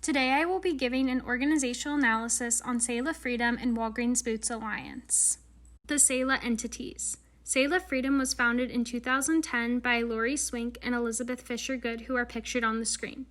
Today I will be giving an organizational analysis on Selah Freedom and Walgreens Boots Alliance. The Selah entities. Selah Freedom was founded in 2010 by Lori Swink and Elizabeth Fisher Good, who are pictured on the screen.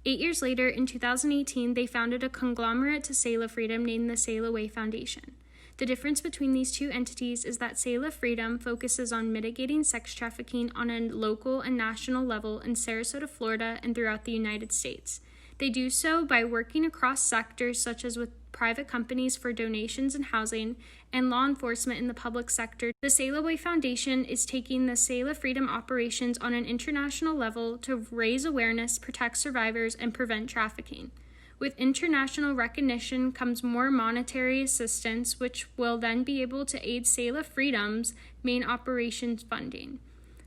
8 years later, in 2018, they founded a conglomerate to Selah Freedom named the Selah Way Foundation. The difference between these two entities is that Selah Freedom focuses on mitigating sex trafficking on a local and national level in Sarasota, Florida, and throughout the United States. They do so by working across sectors such as with private companies for donations and housing, and law enforcement in the public sector. The Selah Way Foundation is taking the Selah Freedom operations on an international level to raise awareness, protect survivors, and prevent trafficking. With international recognition comes more monetary assistance, which will then be able to aid Selah Freedom's main operations funding.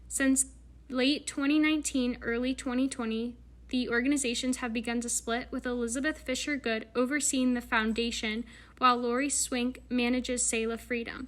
Since late 2019, early 2020, the organizations have begun to split, with Elizabeth Fisher Good overseeing the foundation while Lori Swink manages Selah Freedom.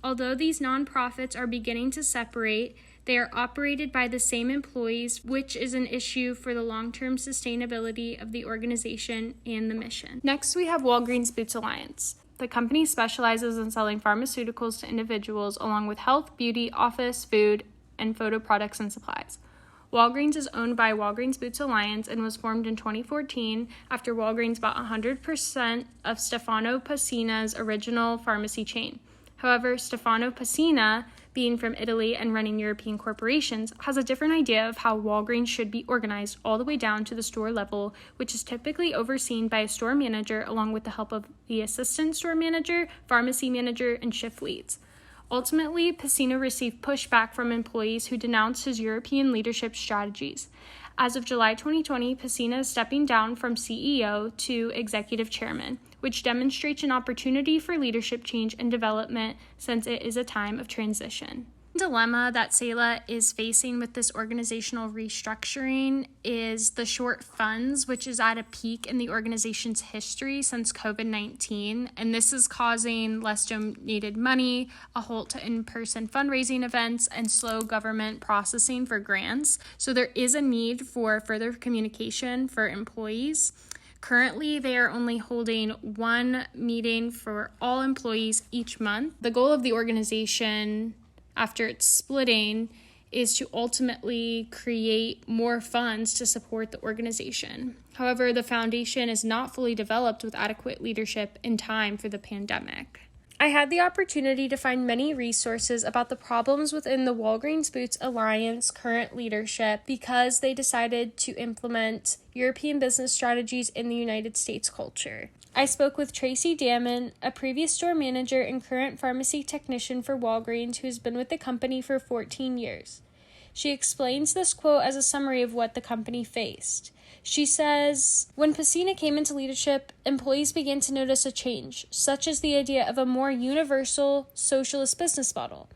Although these nonprofits are beginning to separate, they are operated by the same employees, which is an issue for the long-term sustainability of the organization and the mission. Next, we have Walgreens Boots Alliance. The company specializes in selling pharmaceuticals to individuals along with health, beauty, office, food, and photo products and supplies. Walgreens is owned by Walgreens Boots Alliance and was formed in 2014 after Walgreens bought 100% of Stefano Pacina's original pharmacy chain. However, Stefano Pacina, being from Italy and running European corporations, has a different idea of how Walgreens should be organized all the way down to the store level, which is typically overseen by a store manager along with the help of the assistant store manager, pharmacy manager, and shift leads. Ultimately, Pacina received pushback from employees who denounced his European leadership strategies. As of July 2020, Pacina is stepping down from CEO to executive chairman, which demonstrates an opportunity for leadership change and development since it is a time of transition. The dilemma that Selah is facing with this organizational restructuring is the short funds, which is at a peak in the organization's history since COVID-19, and this is causing less donated money, a halt to in-person fundraising events, and slow government processing for grants. So there is a need for further communication for employees. Currently, they are only holding one meeting for all employees each month. The goal of the organization after it's splitting is to ultimately create more funds to support the organization. However, the foundation is not fully developed with adequate leadership in time for the pandemic. I had the opportunity to find many resources about the problems within the Walgreens Boots Alliance current leadership because they decided to implement European business strategies in the United States culture. I spoke with Tracy Damon, a previous store manager and current pharmacy technician for Walgreens who has been with the company for 14 years. She explains this quote as a summary of what the company faced. She says, when Pacina came into leadership, employees began to notice a change, such as the idea of a more universal socialist business model.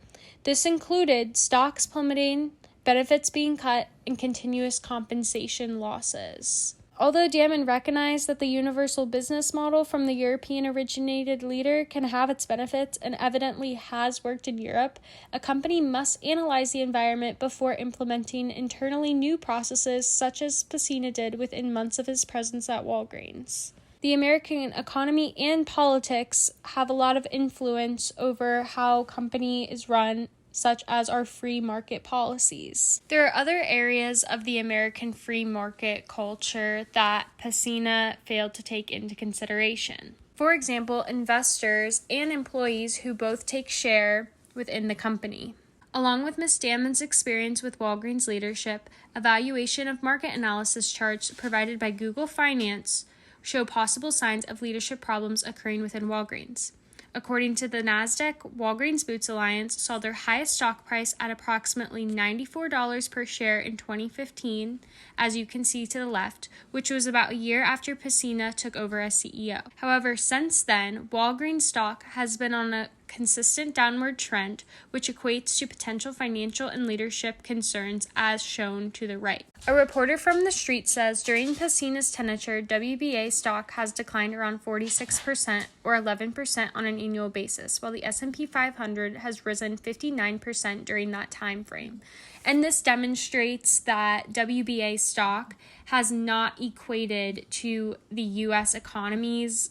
This included stocks plummeting, benefits being cut, and continuous compensation losses. Although Damon recognized that the universal business model from the European-originated leader can have its benefits and evidently has worked in Europe, a company must analyze the environment before implementing internally new processes such as Pacina did within months of his presence at Walgreens. The American economy and politics have a lot of influence over how a company is run, such as our free market policies. There are other areas of the American free market culture that Pacina failed to take into consideration. For example, investors and employees who both take share within the company. Along with Ms. Damon's experience with Walgreens leadership, evaluation of market analysis charts provided by Google Finance show possible signs of leadership problems occurring within Walgreens. According to the NASDAQ, Walgreens Boots Alliance saw their highest stock price at approximately $94 per share in 2015, as you can see to the left, which was about a year after Pacina took over as CEO. However, since then, Walgreens stock has been on a consistent downward trend, which equates to potential financial and leadership concerns as shown to the right. A reporter from The Street says during Pacina's tenure, WBA stock has declined around 46% or 11% on an annual basis, while the S&P 500 has risen 59% during that time frame. And this demonstrates that WBA stock has not equated to the U.S. economy's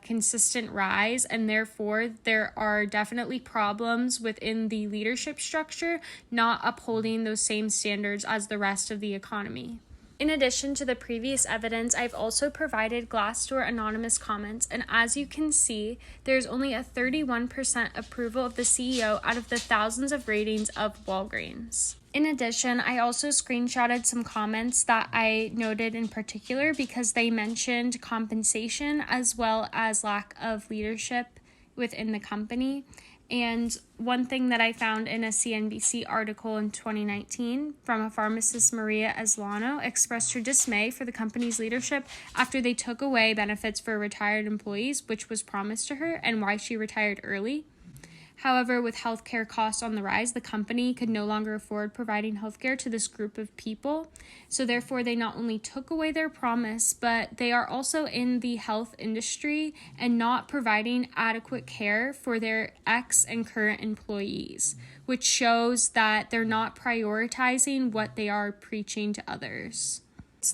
consistent rise, and therefore there are definitely problems within the leadership structure not upholding those same standards as the rest of the economy. In addition to the previous evidence, I've also provided Glassdoor anonymous comments, and as you can see, there's only a 31% approval of the CEO out of the thousands of ratings of Walgreens. In addition, I also screenshotted some comments that I noted in particular because they mentioned compensation as well as lack of leadership within the company. And one thing that I found in a CNBC article in 2019 from a pharmacist, Maria Eslano, expressed her dismay for the company's leadership after they took away benefits for retired employees, which was promised to her, and why she retired early. However, with healthcare costs on the rise, the company could no longer afford providing healthcare to this group of people. So therefore, they not only took away their promise, but they are also in the health industry and not providing adequate care for their ex and current employees, which shows that they're not prioritizing what they are preaching to others.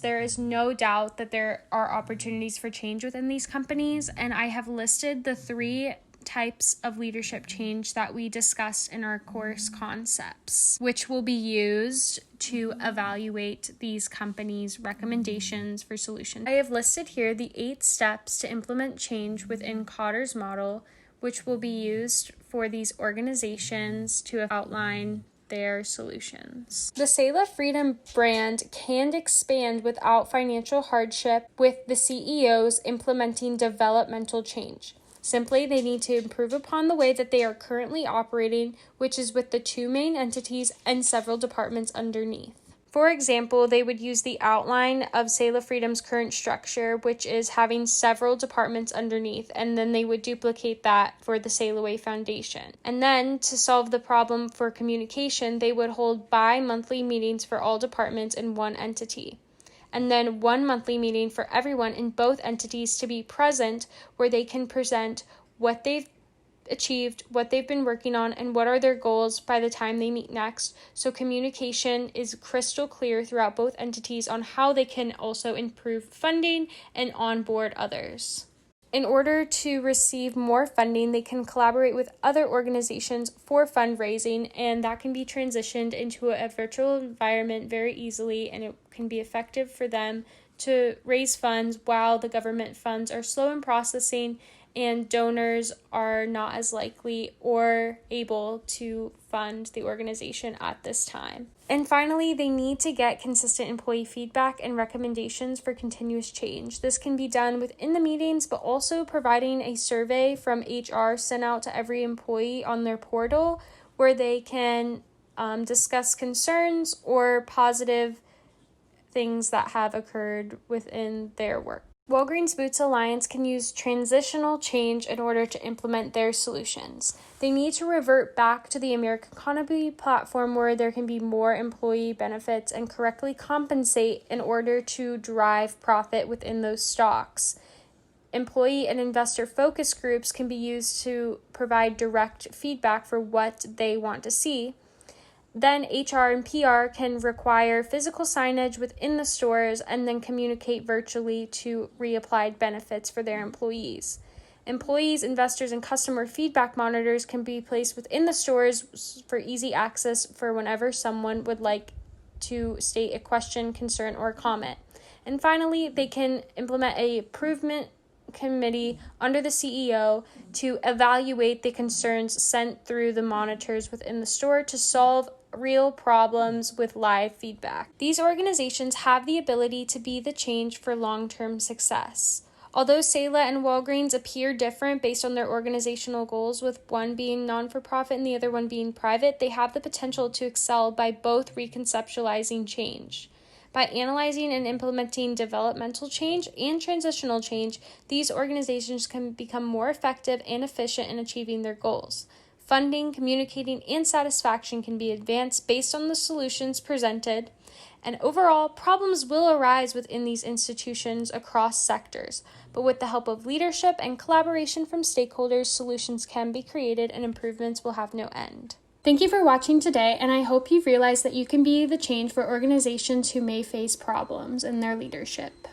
There is no doubt that there are opportunities for change within these companies, and I have listed the 3 types of leadership change that we discussed in our course concepts, which will be used to evaluate these companies' recommendations for solutions. I have listed here the 8 steps to implement change within Kotter's model, which will be used for these organizations to outline their solutions. The Selah Freedom brand can expand without financial hardship with the CEOs implementing developmental change. Simply, they need to improve upon the way that they are currently operating, which is with the 2 main entities and several departments underneath. For example, they would use the outline of Selah Freedom's current structure, which is having several departments underneath, and then they would duplicate that for the Selah Way Foundation. And then, to solve the problem for communication, they would hold bi-monthly meetings for all departments in one entity, and then 1 monthly meeting for everyone in both entities to be present, where they can present what they've achieved, what they've been working on, and what are their goals by the time they meet next. So communication is crystal clear throughout both entities on how they can also improve funding and onboard others. In order to receive more funding, they can collaborate with other organizations for fundraising, and that can be transitioned into a virtual environment very easily, and it can be effective for them to raise funds while the government funds are slow in processing and donors are not as likely or able to fund the organization at this time. And finally, they need to get consistent employee feedback and recommendations for continuous change. This can be done within the meetings, but also providing a survey from HR sent out to every employee on their portal where they can discuss concerns or positive things that have occurred within their work. Walgreens Boots Alliance can use transitional change in order to implement their solutions. They need to revert back to the American Economy platform where there can be more employee benefits and correctly compensate in order to drive profit within those stocks. Employee and investor focus groups can be used to provide direct feedback for what they want to see. Then HR and PR can require physical signage within the stores and then communicate virtually to reapplied benefits for their employees. Employees, investors, and customer feedback monitors can be placed within the stores for easy access for whenever someone would like to state a question, concern, or comment. And finally, they can implement an improvement committee under the CEO to evaluate the concerns sent through the monitors within the store to solve real problems with live feedback. These organizations have the ability to be the change for long-term success. Although Selah and Walgreens appear different based on their organizational goals, with one being non-for-profit and the other one being private, they have the potential to excel by both reconceptualizing change. By analyzing and implementing developmental change and transitional change, these organizations can become more effective and efficient in achieving their goals. Funding, communicating, and satisfaction can be advanced based on the solutions presented, and overall, problems will arise within these institutions across sectors, but with the help of leadership and collaboration from stakeholders, solutions can be created and improvements will have no end. Thank you for watching today, and I hope you've realized that you can be the change for organizations who may face problems in their leadership.